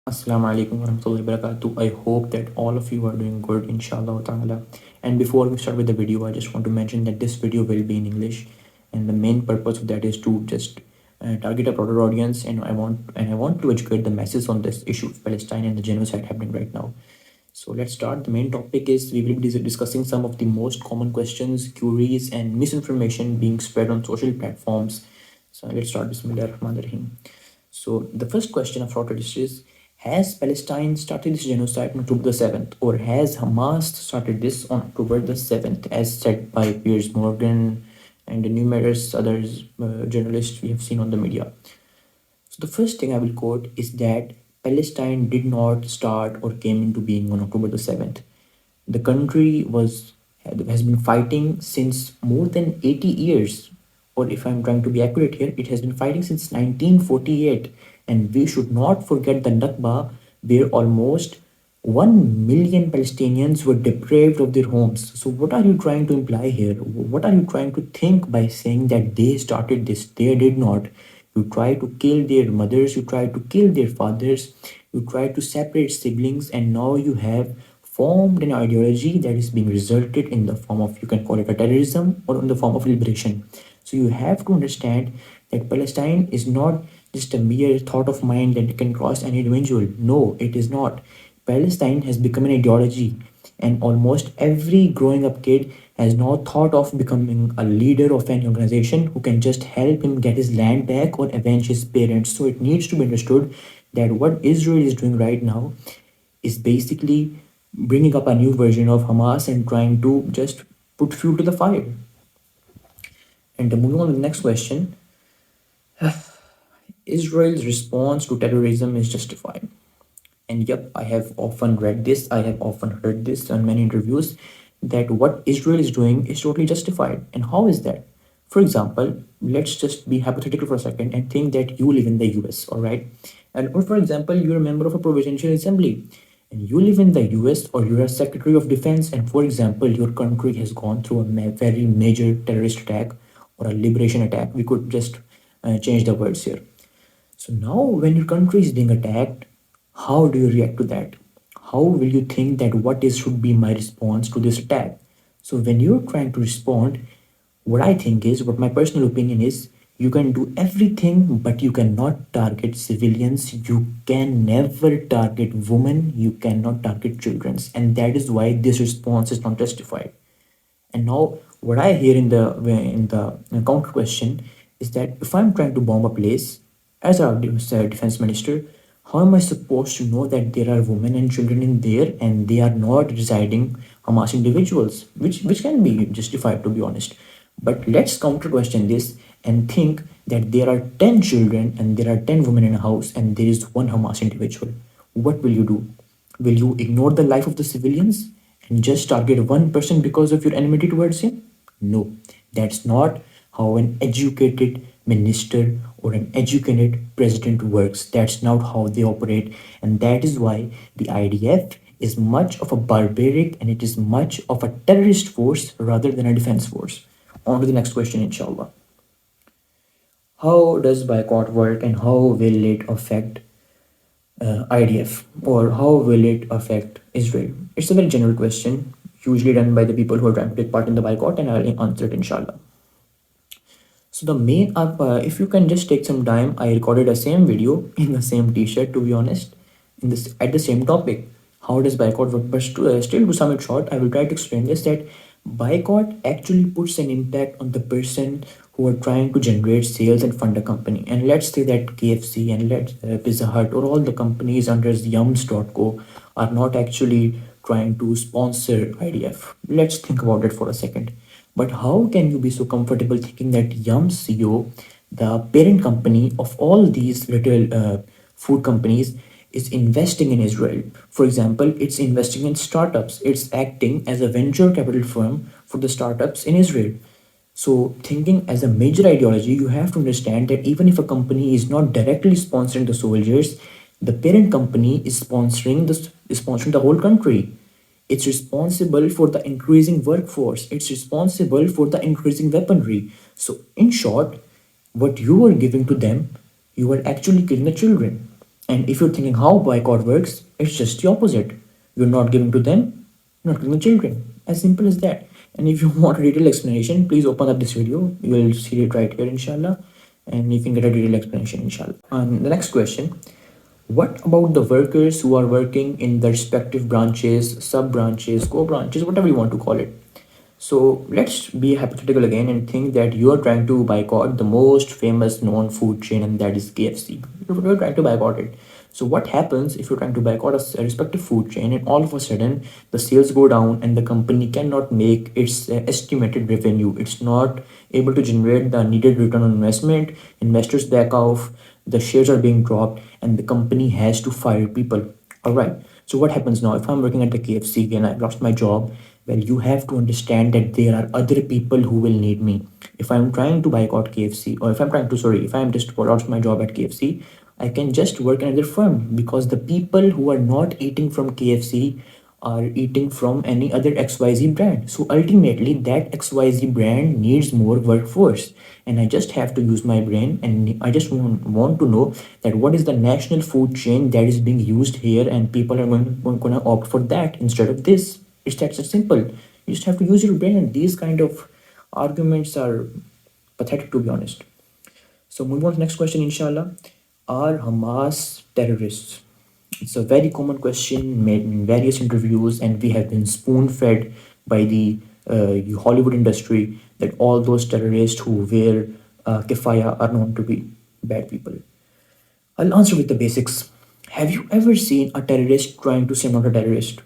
Assalamu alaikum warahmatullahi wabarakatuh. I hope that all of you are doing good, inshallah ta'ala. And before we start with the video, I just want to mention that this video will be in English, and the main purpose of that is to just target a broader audience, and I want to educate the masses on this issue of Palestine and the genocide happening right now. So let's start. The main topic is we will be discussing some of the most common questions, queries, and misinformation being spread on social platforms. So let's start. Bismillah ar-Rahman ar-Rahim. So the first question of our is: has Palestine started this genocide on October the 7th, or has Hamas started this on October the 7th, as said by Piers Morgan and numerous others journalists we have seen on the media? So the first thing I will quote is that Palestine did not start or came into being on October the 7th. The country has been fighting since more than 80 years, or if I'm trying to be accurate here, it has been fighting since 1948. And we should not forget the Nakba, where almost 1 million Palestinians were deprived of their homes. So, what are you trying to imply here? What are you trying to think by saying that they started this? They did not. You try to kill their mothers, you try to kill their fathers, you try to separate siblings, and now you have formed an ideology that is being resulted in the form of, you can call it a terrorism, or in the form of liberation. So you have to understand that Palestine is not just a mere thought of mind that can cross any individual. No, it is not. Palestine has become an ideology, and almost every growing up kid has now thought of becoming a leader of an organization who can just help him get his land back or avenge his parents. So it needs to be understood that what Israel is doing right now is basically bringing up a new version of Hamas and trying to just put fuel to the fire. And moving on to the next question: Israel's response to terrorism is justified. And yep, I have often read this, I have often heard this on many interviews, that what Israel is doing is totally justified. And how is that? For example, let's just be hypothetical for a second and think that you live in the US, all right? And or for example, you're a member of a provincial assembly and you live in the US, or you're a secretary of defense, and for example, your country has gone through a very major terrorist attack or a liberation attack. We could just change the words here. So now, when your country is being attacked, how do you react to that? How will you think that what is should be my response to this attack? So when you're trying to respond, what I think is, what my personal opinion is, you can do everything, but you cannot target civilians. You can never target women. You cannot target children, and that is why this response is not justified. And now, what I hear in the counter question is that if I'm trying to bomb a place as a defense minister, how am I supposed to know that there are women and children in there and they are not residing Hamas individuals, which can be justified, to be honest. But let's counter question this and think that there are 10 children and there are 10 women in a house and there is one Hamas individual. What will you do? Will you ignore the life of the civilians and just target one person because of your enmity towards him? No, that's not how an educated minister or an educated president works. That's not how they operate, and that is why the IDF is much of a barbaric and it is much of a terrorist force rather than a defense force. On to the next question, inshallah. How does boycott work and how will it affect IDF, or how will it affect Israel? It's a very general question, usually done by the people who are trying to take part in the boycott, and I'll answer it inshallah. So the main if you can just take some time, I recorded a same video in the same T-shirt. To be honest, in this at the same topic, how does boycott work? But still, to sum it short, I will try to explain this, that boycott actually puts an impact on the person who are trying to generate sales and fund a company. And let's say that KFC and let Pizza Hut or all the companies under Yums.co are not actually trying to sponsor IDF. Let's think about it for a second. But how can you be so comfortable thinking that Yum CEO, the parent company of all these little food companies, is investing in Israel? For example, it's investing in startups. It's acting as a venture capital firm for the startups in Israel. So, thinking as a major ideology, you have to understand that even if a company is not directly sponsoring the soldiers, the parent company is sponsoring the whole country. It's responsible for the increasing workforce. It's responsible for the increasing weaponry. So, in short, what you are giving to them, you are actually killing the children. And if you're thinking how boycott works, it's just the opposite. You're not giving to them, you're not giving to children. As simple as that. And if you want a detailed explanation, please open up this video. You will see it right here, inshallah. And you can get a detailed explanation, inshallah. And the next question: what about the workers who are working in the respective branches, sub branches, co branches, whatever you want to call it? So let's be hypothetical again and think that you are trying to boycott the most famous known food chain, and that is KFC. You're trying to boycott it. So what happens if you're trying to boycott a respective food chain and all of a sudden the sales go down and the company cannot make its estimated revenue? It's not able to generate the needed return on investment, investors back off, the shares are being dropped, and the company has to fire people. All right. So what happens now? If I'm working at the KFC and I've lost my job, well, you have to understand that there are other people who will need me. If I'm trying to boycott KFC, or if I'm trying to, sorry, if I'm just lost my job at KFC, I can just work in another firm because the people who are not eating from KFC are eating from any other XYZ brand. So ultimately, that XYZ brand needs more workforce. And I just have to use my brain and I just want to know that what is the national food chain that is being used here, and people are going to opt for that instead of this. It's that simple. You just have to use your brain, and these kind of arguments are pathetic, to be honest. So moving on to the next question, inshallah. Are Hamas terrorists? It's a very common question made in various interviews, and we have been spoon fed by the Hollywood industry that all those terrorists who wear kefaya are known to be bad people. I'll answer with the basics. Have you ever seen a terrorist trying to say I'm not a terrorist?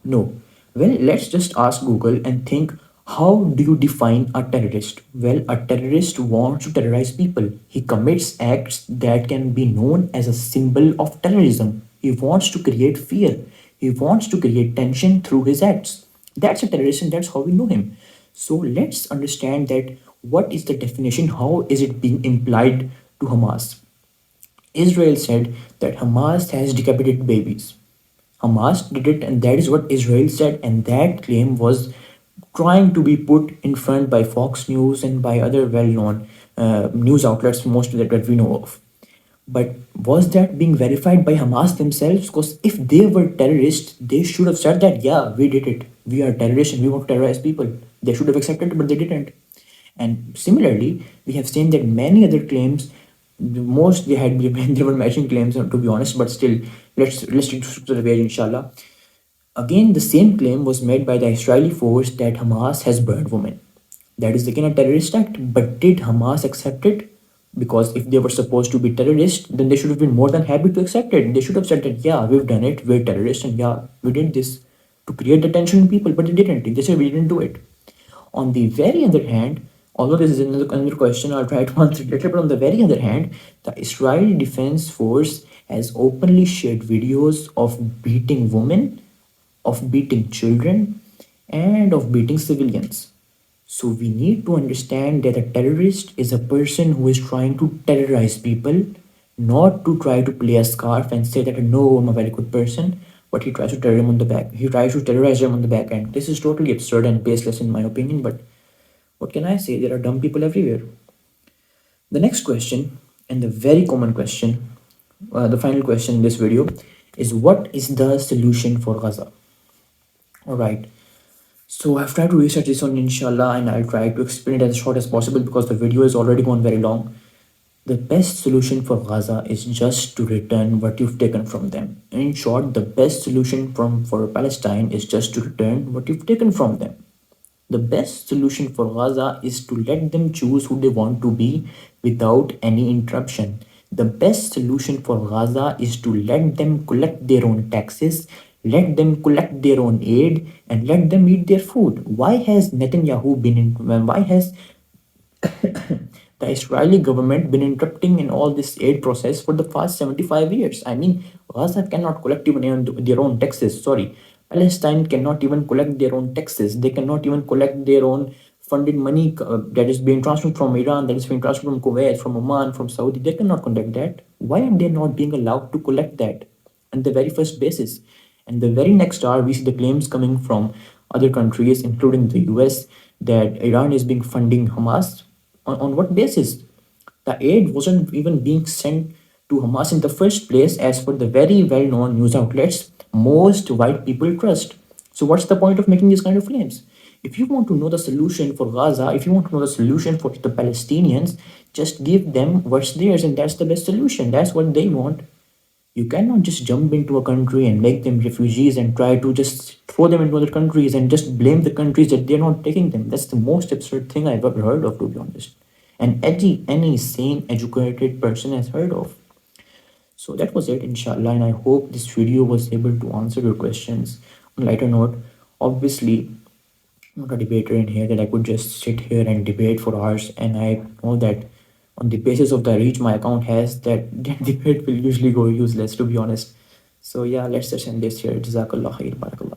No. Well, let's just ask Google and think, how do you define a terrorist? Well, a terrorist wants to terrorize people. He commits acts that can be known as a symbol of terrorism. He wants to create fear. He wants to create tension through his acts. That's a terrorist, and that's how we know him. So let's understand that what is the definition? How is it being implied to Hamas? Israel said that Hamas has decapitated babies. Hamas did it, and that is what Israel said, and that claim was trying to be put in front by Fox News and by other well known news outlets, most that we know of. But was that being verified by Hamas themselves? Because if they were terrorists, they should have said that, yeah, we did it. We are terrorists and we want to terrorize people. They should have accepted it, but they didn't. And similarly, we have seen that many other claims, the most they had been, they were matching claims, to be honest, but still, let's stick to the page, inshallah. Again, the same claim was made by the Israeli force that Hamas has burned women. That is again a terrorist act, but did Hamas accept it? Because if they were supposed to be terrorists, then they should have been more than happy to accept it. They should have said that, yeah, we've done it, we're terrorists, and yeah, we did this to create the tension in people, but they didn't. They said we didn't do it. On the very other hand, although this is another question, I'll try to answer it later, but on the very other hand, the Israeli Defense Force has openly shared videos of beating women, of beating children, and of beating civilians. So we need to understand that a terrorist is a person who is trying to terrorize people, not to try to play a scarf and say that no, I'm a very good person, but he tries to terror him on the back. He tries to terrorize him on the back end. This is totally absurd and baseless in my opinion, but what can I say? There are dumb people everywhere. The next question, and the very common question, the final question in this video, is what is the solution for Gaza? Alright, so I've tried to research this on inshallah, and I'll try to explain it as short as possible because the video is already gone very long. The best solution for Gaza is just to return what you've taken from them. In short, the best solution for Palestine is just to return what you've taken from them. The best solution for Gaza is to let them choose who they want to be without any interruption. The best solution for Gaza is to let them collect their own taxes, let them collect their own aid, and let them eat their food. Why has Netanyahu been in? Why has the Israeli government been interrupting in all this aid process for the past 75 years? I mean, Gaza cannot collect even their own taxes. Sorry, Palestine cannot even collect their own taxes. They cannot even collect their own funded money that is being transferred from Iran, that is being transferred from Kuwait, from Oman, from Saudi. They cannot collect that. Why are they not being allowed to collect that on the very first basis? And the very next hour, we see the claims coming from other countries, including the US, that Iran is being funding Hamas. On what basis? The aid wasn't even being sent to Hamas in the first place, as per the very well known news outlets most white people trust. So, what's the point of making these kind of claims? If you want to know the solution for Gaza, if you want to know the solution for the Palestinians, just give them what's theirs, and that's the best solution. That's what they want. You cannot just jump into a country and make them refugees and try to just throw them into other countries and just blame the countries that they're not taking them. That's the most absurd thing I've ever heard of, to be honest. And any sane, educated person has heard of. So that was it, inshallah, and I hope this video was able to answer your questions. On a lighter note, obviously, I'm not a debater in here that I could just sit here and debate for hours, and I know that on the basis of the reach my account has, that debate will usually go useless, to be honest. So yeah, let's just end this here. Jazakallah khair, barakallah.